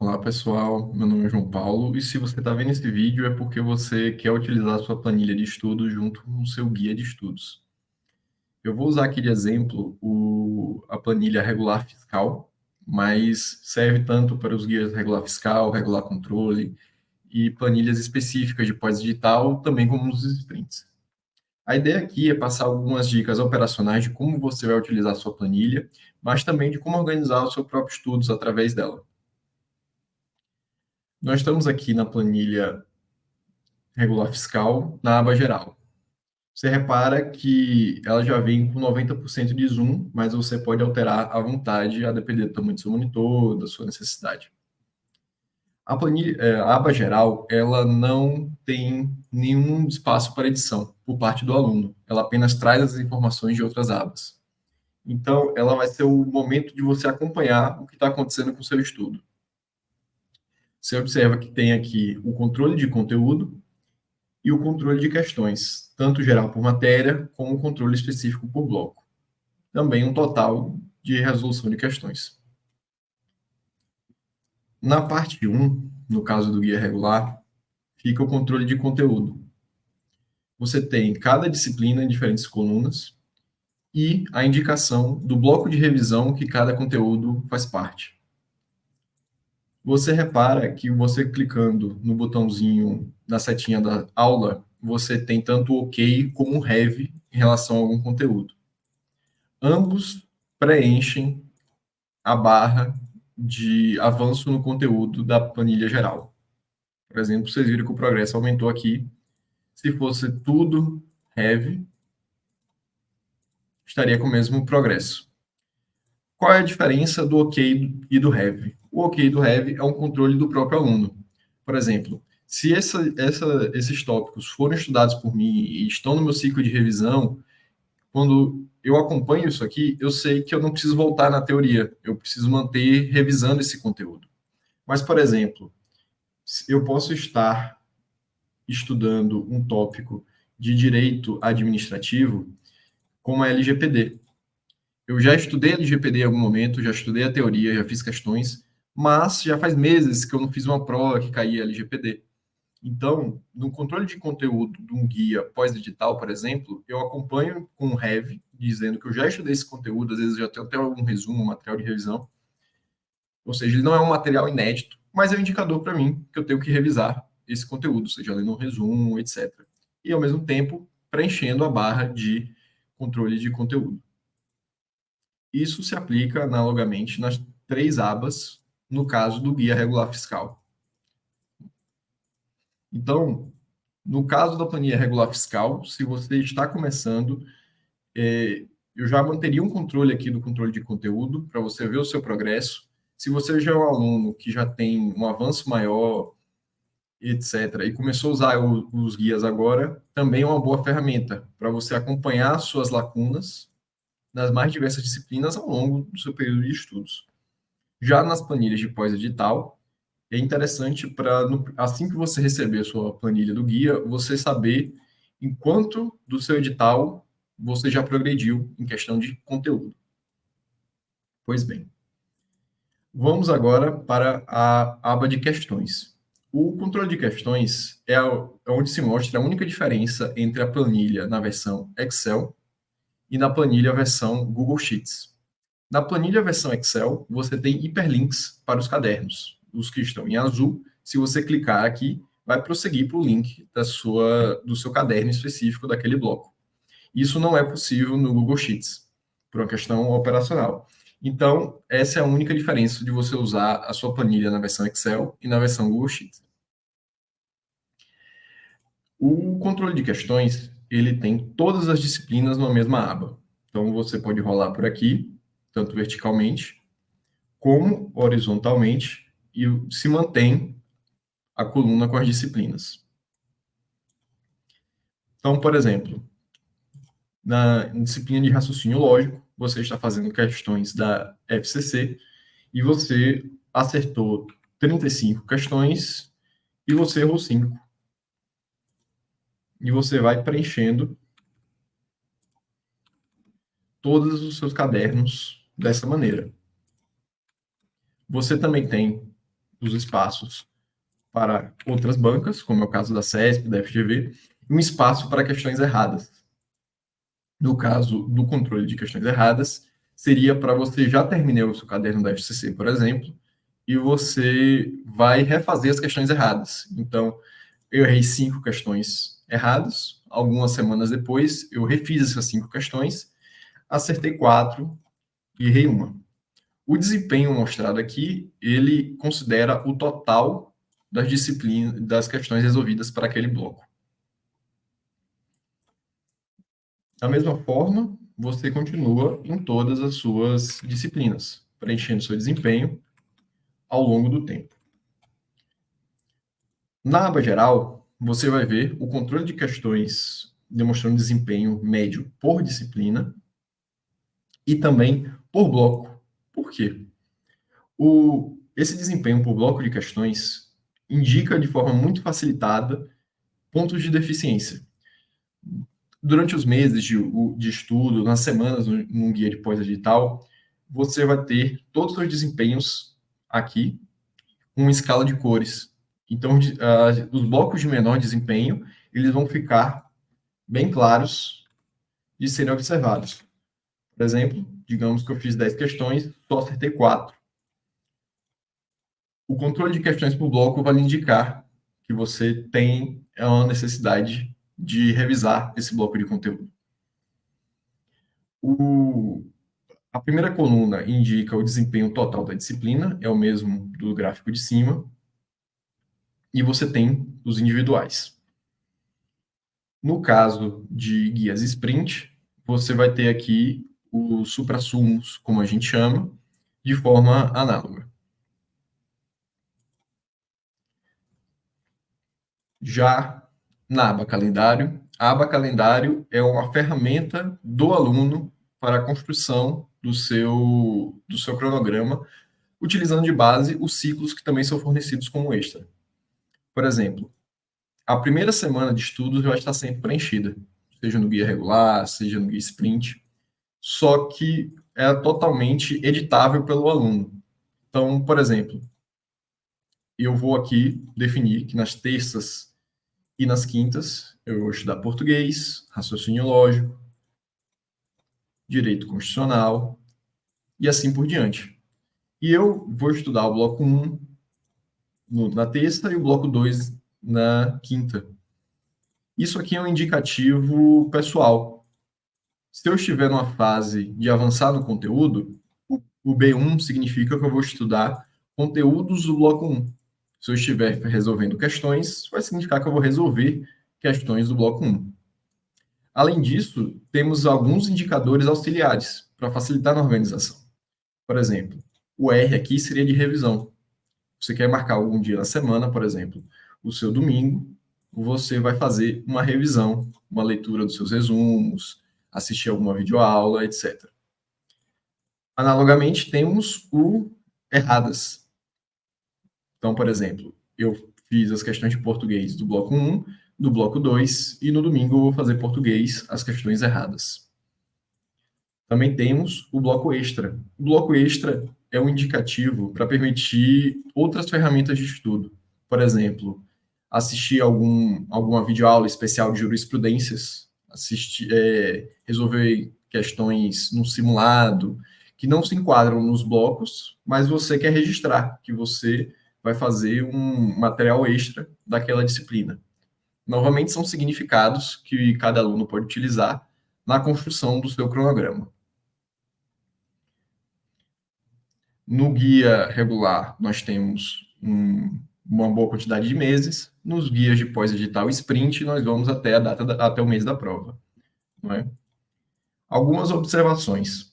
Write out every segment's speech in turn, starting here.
Olá pessoal, meu nome é João Paulo e se você está vendo esse vídeo é porque você quer utilizar a sua planilha de estudos junto com o seu guia de estudos. Eu vou usar aqui de exemplo a planilha regular fiscal, mas serve tanto para os guias regular fiscal, regular controle e planilhas específicas de pós-digital, também como os sprints. A ideia aqui é passar algumas dicas operacionais de como você vai utilizar a sua planilha, mas também de como organizar o seu próprio estudos através dela. Nós estamos aqui na planilha regular fiscal na aba geral. Você repara que ela já vem com 90% de zoom, mas você pode alterar à vontade, a depender do tamanho do seu monitor, da sua necessidade. A planilha, a aba geral, ela não tem nenhum espaço para edição por parte do aluno. Ela apenas traz as informações de outras abas. Então, ela vai ser o momento de você acompanhar o que está acontecendo com o seu estudo. Você observa que tem aqui o controle de conteúdo, e o controle de questões, tanto geral por matéria, como o controle específico por bloco. Também um total de resolução de questões. Na parte 1, no caso do guia regular, fica o controle de conteúdo. Você tem cada disciplina em diferentes colunas e a indicação do bloco de revisão que cada conteúdo faz parte. Você repara que você clicando no botãozinho na setinha da aula, você tem tanto o OK como o Have em relação a algum conteúdo. Ambos preenchem a barra de avanço no conteúdo da planilha geral. Por exemplo, vocês viram que o progresso aumentou aqui. Se fosse tudo have, estaria com o mesmo progresso. Qual é a diferença do OK e do have? O OK do have é um controle do próprio aluno. Por exemplo, se esses tópicos foram estudados por mim e estão no meu ciclo de revisão, quando eu acompanho isso aqui, eu sei que eu não preciso voltar na teoria, eu preciso manter revisando esse conteúdo. Mas, por exemplo, eu posso estar estudando um tópico de direito administrativo como a LGPD. Eu já estudei a LGPD em algum momento, já estudei a teoria, já fiz questões, mas já faz meses que eu não fiz uma prova que caía LGPD. Então, no controle de conteúdo de um guia pós-digital, por exemplo, eu acompanho com o Have, dizendo que eu já estudei esse conteúdo, às vezes eu já tenho até algum resumo, um material de revisão. Ou seja, ele não é um material inédito, mas é um indicador para mim que eu tenho que revisar esse conteúdo, seja lendo um resumo, etc. E, ao mesmo tempo, preenchendo a barra de controle de conteúdo. Isso se aplica analogamente nas 3 abas, no caso do guia regular fiscal. Então, no caso da planilha regular fiscal, se você está começando, eu já manteria um controle aqui do controle de conteúdo para você ver o seu progresso. Se você já é um aluno que já tem um avanço maior, etc., e começou a usar os guias agora, também é uma boa ferramenta para você acompanhar suas lacunas nas mais diversas disciplinas ao longo do seu período de estudos. Já nas planilhas de pós-edital, é interessante para, assim que você receber a sua planilha do guia, você saber em quanto do seu edital você já progrediu em questão de conteúdo. Pois bem, vamos agora para a aba de questões. O controle de questões é onde se mostra a única diferença entre a planilha na versão Excel e na planilha versão Google Sheets. Na planilha versão Excel, você tem hiperlinks para os cadernos. Os que estão em azul, se você clicar aqui, vai prosseguir para o link do seu caderno específico daquele bloco. Isso não é possível no Google Sheets, por uma questão operacional. Então, essa é a única diferença de você usar a sua planilha na versão Excel e na versão Google Sheets. O controle de questões, ele tem todas as disciplinas numa mesma aba. Então, você pode rolar por aqui, tanto verticalmente, como horizontalmente, e se mantém a coluna com as disciplinas. Então, por exemplo, na disciplina de raciocínio lógico, você está fazendo questões da FCC e você acertou 35 questões e você errou 5. E você vai preenchendo todos os seus cadernos dessa maneira. Você também tem os espaços para outras bancas, como é o caso da CESP, da FGV, e um espaço para questões erradas. No caso do controle de questões erradas, seria para você já terminar o seu caderno da FCC, por exemplo, e você vai refazer as questões erradas. Então, eu errei 5 questões erradas, algumas semanas depois, eu refiz essas 5 questões, acertei 4 e errei uma. O desempenho mostrado aqui, ele considera o total das disciplinas, das questões resolvidas para aquele bloco. Da mesma forma, você continua em todas as suas disciplinas, preenchendo seu desempenho ao longo do tempo. Na aba geral, você vai ver o controle de questões demonstrando desempenho médio por disciplina e também por bloco. Por quê? Esse desempenho por bloco de questões indica de forma muito facilitada pontos de deficiência. Durante os meses de estudo, nas semanas, num guia de pós-edital, você vai ter todos os seus desempenhos aqui, com uma escala de cores. Então, os blocos de menor desempenho, eles vão ficar bem claros de serem observados. Por exemplo, digamos que eu fiz 10 questões, só acertei 4. O controle de questões por bloco vai indicar que você tem uma necessidade de revisar esse bloco de conteúdo. A primeira coluna indica o desempenho total da disciplina, é o mesmo do gráfico de cima, e você tem os individuais. No caso de guias sprint, você vai ter aqui os suprassumos, como a gente chama, de forma análoga. Já na aba calendário, a aba calendário é uma ferramenta do aluno para a construção do seu cronograma, utilizando de base os ciclos que também são fornecidos como extra. Por exemplo, a primeira semana de estudos vai estar sempre preenchida, seja no guia regular, seja no guia sprint, só que é totalmente editável pelo aluno. Então, por exemplo, eu vou aqui definir que nas terças e nas quintas eu vou estudar português, raciocínio lógico, direito constitucional e assim por diante. E eu vou estudar o bloco 1 na terça e o bloco 2 na quinta. Isso aqui é um indicativo pessoal. Se eu estiver numa fase de avançar no conteúdo, o B1 significa que eu vou estudar conteúdos do bloco 1. Se eu estiver resolvendo questões, vai significar que eu vou resolver questões do bloco 1. Além disso, temos alguns indicadores auxiliares para facilitar na organização. Por exemplo, o R aqui seria de revisão. Você quer marcar algum dia na semana, por exemplo, o seu domingo, você vai fazer uma revisão, uma leitura dos seus resumos, assistir alguma videoaula, etc. Analogamente, temos o erradas. Então, por exemplo, eu fiz as questões de português do bloco 1, do bloco 2, e no domingo eu vou fazer português, as questões erradas. Também temos o bloco extra. O bloco extra é um indicativo para permitir outras ferramentas de estudo. Por exemplo, assistir alguma videoaula especial de jurisprudências, resolver questões no simulado, que não se enquadram nos blocos, mas você quer registrar que você vai fazer um material extra daquela disciplina. Novamente, são significados que cada aluno pode utilizar na construção do seu cronograma. No guia regular, nós temos uma boa quantidade de meses. Nos guias de pós-edital sprint, nós vamos até até o mês da prova. Não é? Algumas observações.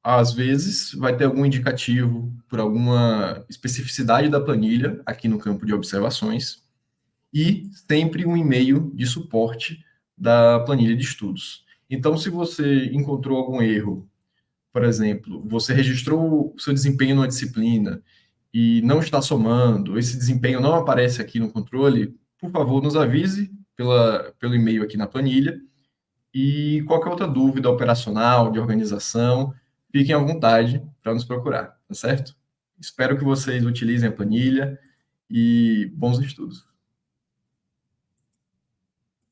Às vezes, vai ter algum indicativo por alguma especificidade da planilha aqui no campo de observações e sempre um e-mail de suporte da planilha de estudos. Então, se você encontrou algum erro, por exemplo, você registrou o seu desempenho numa disciplina e não está somando, esse desempenho não aparece aqui no controle, por favor, nos avise pelo e-mail aqui na planilha. E qualquer outra dúvida operacional, de organização, fiquem à vontade para nos procurar, tá certo? Espero que vocês utilizem a planilha e bons estudos.